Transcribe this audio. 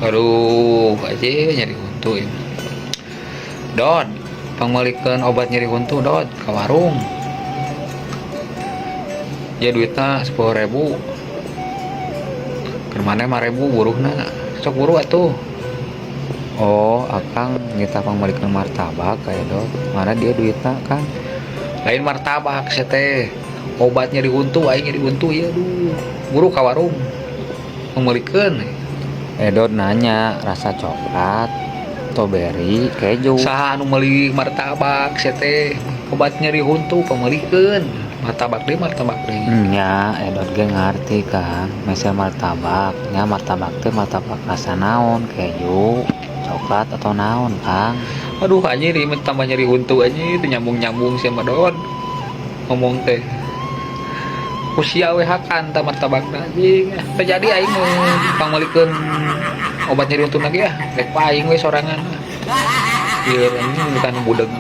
Aduh, aja nyeri huntu ini. Dod, pangmalikeun obat nyeri huntu dod ke warung. Ya duitnya 10.000. Kemana 5.000 buruhna. Sok buru atuh. Oh, akang ngita pangmalikeun martabak kayak dod. Mana dia duitnya kan? Lain martabak teh. Obat nyeri huntu, aing nyeri huntu ya aduh. Buru ke warung. Pangmalikeun. Edot nanya rasa coklat, strawberry, keju. Saha anu meuli martabak teh. Obat nyeri huntu pangmalikeun. Martabak deui. Ya, Edot ge ngarti Kang. Mesel martabak, nya martabak teh martabak rasa naon, keju, coklat atau naon Kang. Aduh anjir ini tambah nyeri huntu anjir nyambung sama Don. Ngomong teh. Usia we hakan ta martabakna anjing. Terjadi aing pangmalikeun obat nyeri huntu lagi ya. Rek aing we sorangan. Ieu anjing bukan budeg.